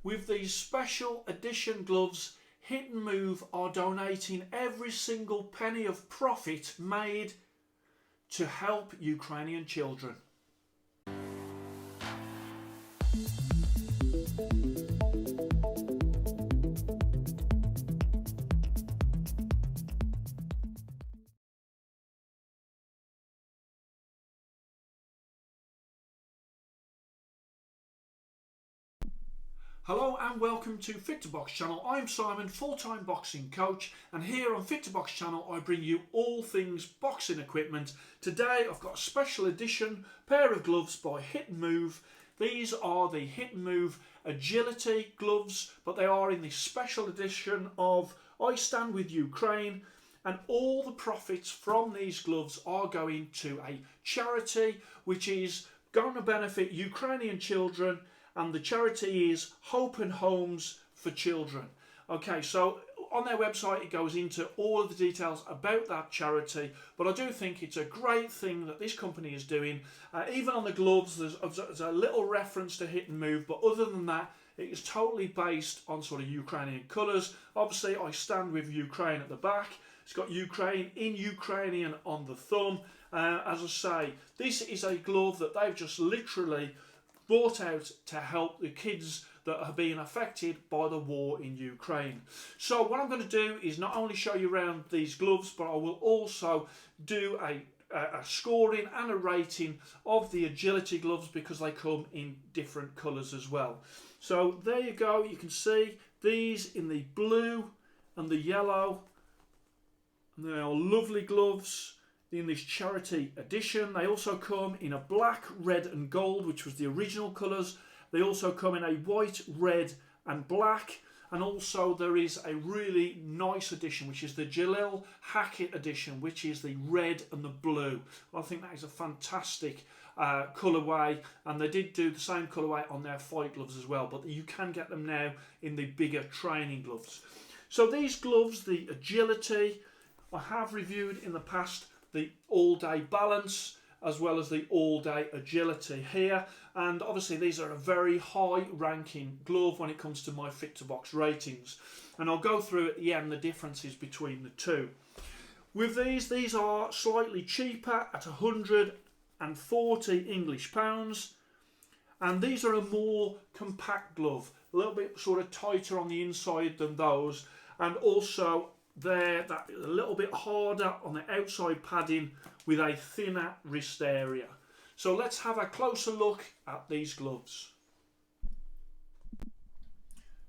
With these special edition gloves, Hit and Move are donating every single penny of profit made to help Ukrainian children. Hello and welcome to Fit to Box channel. I'm Simon, full-time boxing coach, and here on Fit to Box channel I bring you all things boxing equipment. Today I've got a special edition pair of gloves by Hit and Move. These are the Hit and Move Agility gloves, but they are in the special edition of I Stand With Ukraine, and all the profits from these gloves are going to a charity which is going to benefit Ukrainian children, and the charity is Hope and Homes for Children. Okay, so on their website it goes into all of the details about that charity, but I do think it's a great thing that this company is doing. Even on the gloves there's a little reference to Hit and Move, but other than that it is totally based on sort of Ukrainian colours. Obviously I Stand With Ukraine at the back. It's got Ukraine in Ukrainian on the thumb. As I say, this is a glove that they've just literally brought out to help the kids that are being affected by the war in Ukraine. So what I'm going to do is not only show you around these gloves, but I will also do a scoring and a rating of the agility gloves because they come in different colours as well. So there you go, you can see these in the blue and the yellow. They are lovely gloves in this charity edition. They also come in a black, red and gold, which was the original colours. They also come in a white, red and black, and also there is a really nice edition which is the Jalil Hackett edition, which is the red and the blue. I think that is a fantastic colourway, and they did do the same colourway on their fight gloves as well, but you can get them now in the bigger training gloves. So these gloves, the agility, I have reviewed in the past the all-day balance as well as the all-day agility here, and obviously these are a very high ranking glove when it comes to my Fit to Box ratings, and I'll go through at the end the differences between the two. With these are slightly cheaper at 140 English pounds, and these are a more compact glove, a little bit sort of tighter on the inside than those, and also there that is a little bit harder on the outside padding with a thinner wrist area. So let's have a closer look at these gloves.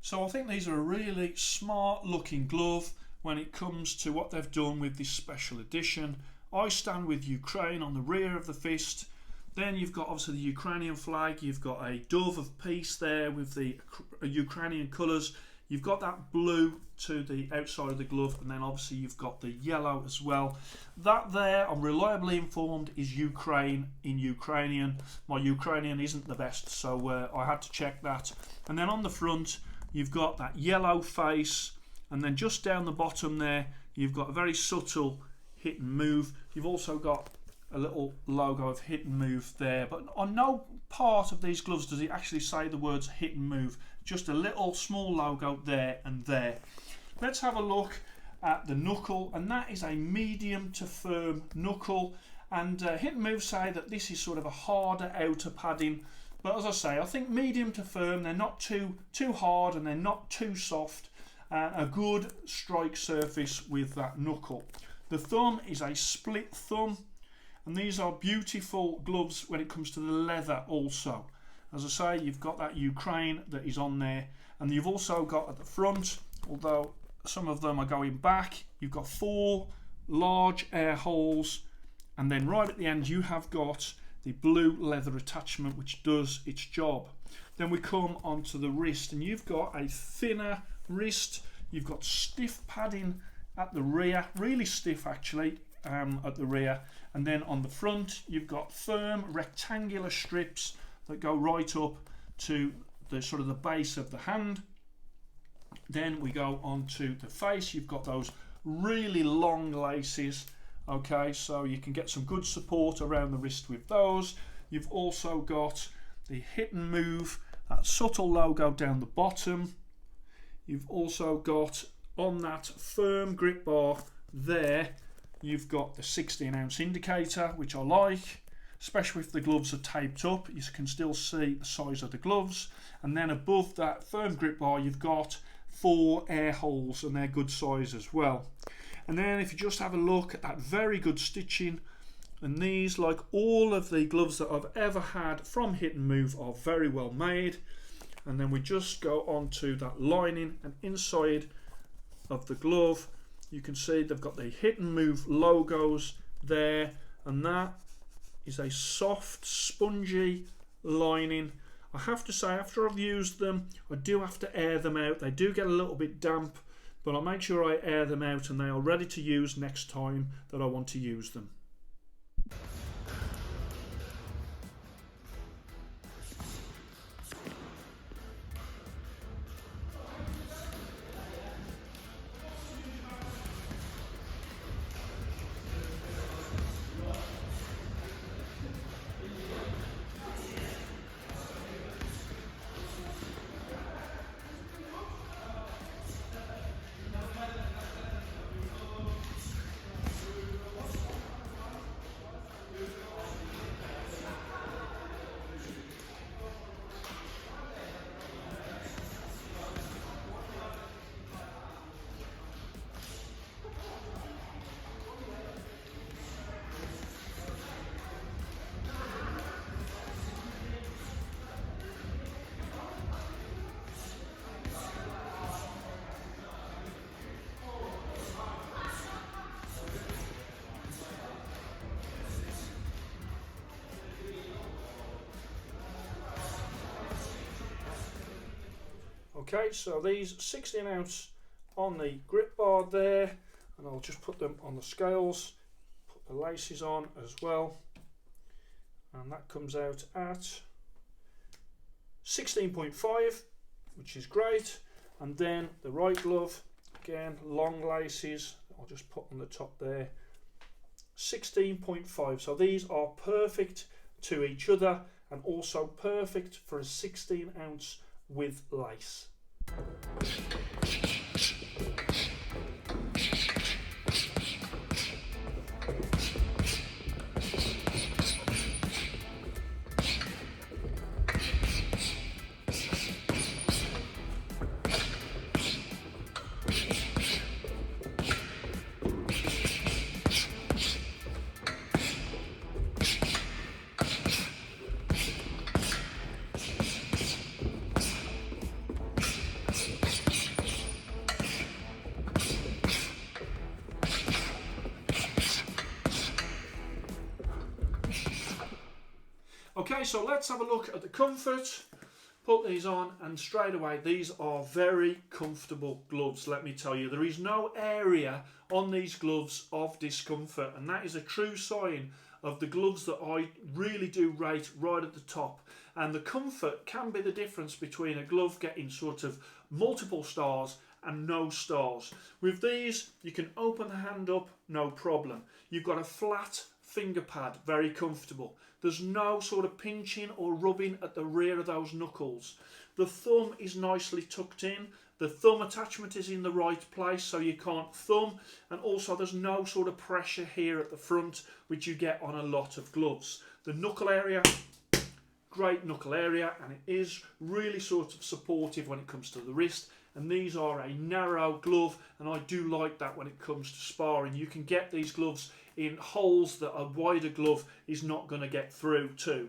So I think these are a really smart looking glove when it comes to what they've done with this special edition. I Stand With Ukraine on the rear of the fist. Then you've got obviously the Ukrainian flag, you've got a dove of peace there with the Ukrainian colours. You've got that blue to the outside of the glove, and then obviously you've got the yellow as well. That there, I'm reliably informed, is Ukraine in Ukrainian. My Ukrainian isn't the best, so I had to check that. And then on the front, you've got that yellow face, and then just down the bottom there, you've got a very subtle Hit and Move. You've also got a little logo of Hit and Move there, but on no part of these gloves does it actually say the words Hit and Move. Just a little small logo there and there. Let's have a look at the knuckle, and that is a medium to firm knuckle, and Hit and Move say that this is sort of a harder outer padding, but as I say, I think medium to firm. They're not too hard and they're not too soft. A good strike surface with that knuckle. The thumb is a split thumb, and these are beautiful gloves when it comes to the leather also. As I say, you've got that Ukraine that is on there, and you've also got at the front, although some of them are going back, you've got 4 large air holes, and then right at the end you have got the blue leather attachment which does its job. Then we come onto the wrist, and you've got a thinner wrist, you've got stiff padding at the rear, really stiff actually at the rear, and then on the front you've got firm rectangular strips that go right up to the sort of the base of the hand. Then we go on to the face. You've got those really long laces, okay, so you can get some good support around the wrist with those. You've also got the Hit and Move that subtle logo down the bottom. You've also got on that firm grip bar there, you've got the 16-ounce indicator, which I like, especially if the gloves are taped up. You can still see the size of the gloves. And then above that firm grip bar, you've got 4 air holes, and they're good size as well. And then if you just have a look at that very good stitching, and these, like all of the gloves that I've ever had from Hit and Move, are very well made. And then we just go on to that lining, and inside of the glove you can see they've got the Hit and Move logos there, and that is a soft spongy lining. I have to say, after I've used them, I do have to air them out. They do get a little bit damp, but I make sure I air them out and they are ready to use next time that I want to use them. Okay, so these 16-ounce on the grip bar there, and I'll just put them on the scales, put the laces on as well, and that comes out at 16.5, which is great. And then the right glove, again long laces, I'll just put on the top there, 16.5. so these are perfect to each other, and also perfect for a 16-ounce with lace. Okay, so let's have a look at the comfort. Put these on, and straight away these are very comfortable gloves. Let me tell you, there is no area on these gloves of discomfort, and that is a true sign of the gloves that I really do rate right at the top. And the comfort can be the difference between a glove getting sort of multiple stars and no stars. With these, you can open the hand up, no problem. You've got a flat finger pad, very comfortable. There's no sort of pinching or rubbing at the rear of those knuckles. The thumb is nicely tucked in. The thumb attachment is in the right place, so you can't thumb. And also there's no sort of pressure here at the front, which you get on a lot of gloves. The knuckle area, great knuckle area, and it is really sort of supportive when it comes to the wrist. And these are a narrow glove, and I do like that when it comes to sparring. You can get these gloves in holes that a wider glove is not going to get through to.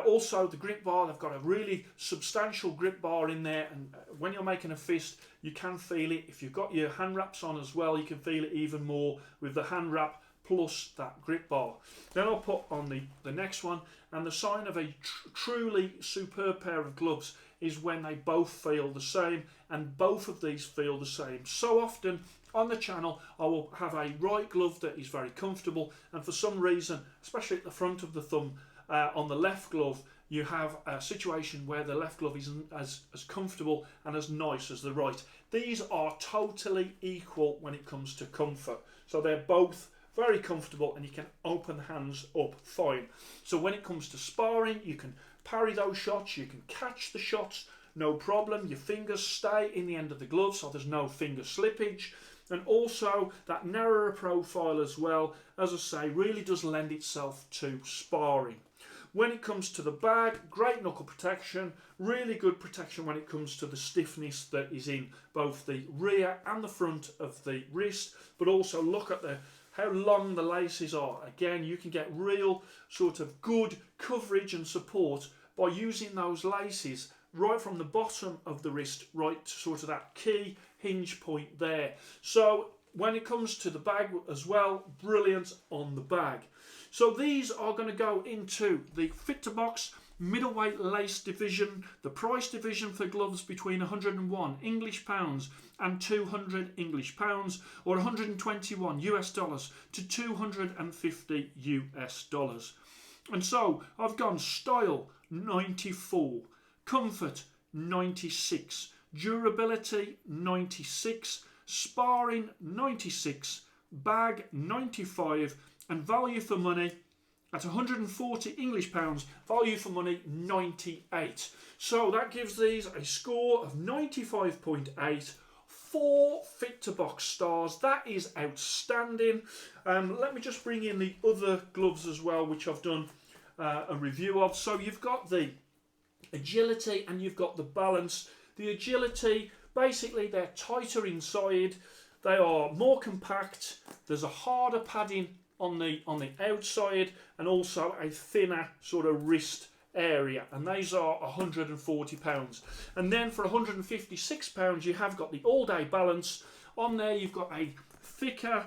Also the grip bar, they've got a really substantial grip bar in there, and when you're making a fist you can feel it. If you've got your hand wraps on as well, you can feel it even more with the hand wrap plus that grip bar. Then I'll put on the next one, and the sign of a truly superb pair of gloves is when they both feel the same, and both of these feel the same. So often on the channel I will have a right glove that is very comfortable, and for some reason, especially at the front of the thumb, on the left glove you have a situation where the left glove isn't as comfortable and as nice as the right. These are totally equal when it comes to comfort, so they're both very comfortable and you can open the hands up fine. So when it comes to sparring, you can parry those shots, you can catch the shots, no problem. Your fingers stay in the end of the glove, so there's no finger slippage. And also that narrower profile as well, as I say, really does lend itself to sparring. When it comes to the bag, great knuckle protection, really good protection when it comes to the stiffness that is in both the rear and the front of the wrist, but also look at how long the laces are. Again, you can get real sort of good coverage and support by using those laces right from the bottom of the wrist right to sort of that key hinge point there. So when it comes to the bag as well, brilliant on the bag. So these are going to go into the Fit to Box middleweight lace division. The price division for gloves between 101 English pounds and 200 English pounds, or 121 US dollars to 250 US dollars. And so I've gone style 94, comfort 96, durability 96, sparring 96, bag 95, and value for money at 140 English pounds, value for money 98. So that gives these a score of 95.8, 4 Fit to Box stars. That is outstanding. Let me just bring in the other gloves as well, which I've done a review of. So you've got the agility and you've got the balance. The agility, basically they're tighter inside, they are more compact, there's a harder padding on the outside, and also a thinner sort of wrist area, and these are £140. And then for £156 you have got the all day balance. On there you've got a thicker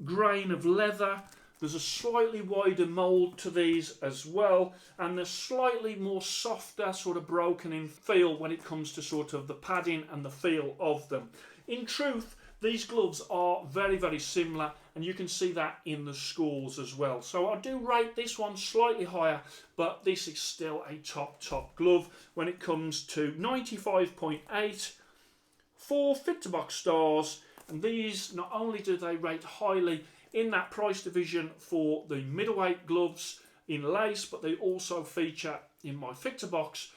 grain of leather, there's a slightly wider mould to these as well, and they're slightly more softer, sort of broken in feel when it comes to sort of the padding and the feel of them. In truth, these gloves are very, very similar, and you can see that in the scores as well. So I do rate this one slightly higher, but this is still a top glove when it comes to 95.8, 4 Fit to Box stars. And these, not only do they rate highly in that price division for the middleweight gloves in lace, but they also feature in my Fit to Box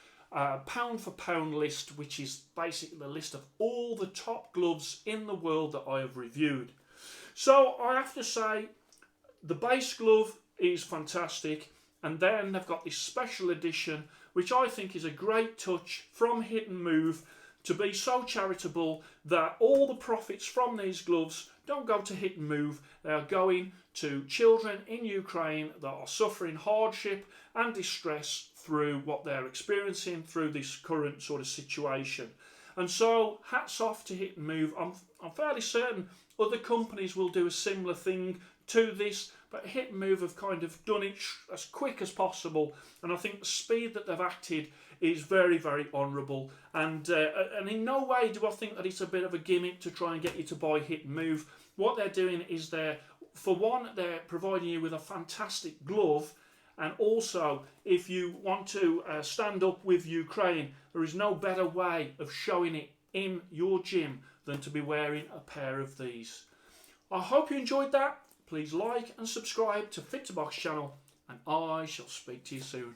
pound for pound list, which is basically the list of all the top gloves in the world that I have reviewed. So I have to say the base glove is fantastic, and then they've got this special edition which I think is a great touch from Hit and Move to be so charitable that all the profits from these gloves don't go to Hit and Move, they are going to children in Ukraine that are suffering hardship and distress through what they're experiencing through this current sort of situation. And so hats off to Hit and Move. I'm fairly certain other companies will do a similar thing to this, but Hit and Move have kind of done it as quick as possible, and I think the speed that they've acted is very, very honourable, and in no way do I think that it's a bit of a gimmick to try and get you to buy Hit and Move. What they're doing is they're providing you with a fantastic glove, and also if you want to stand up with Ukraine, there is no better way of showing it in your gym than to be wearing a pair of these. I hope you enjoyed that. Please like and subscribe to Fit to Box channel, and I shall speak to you soon.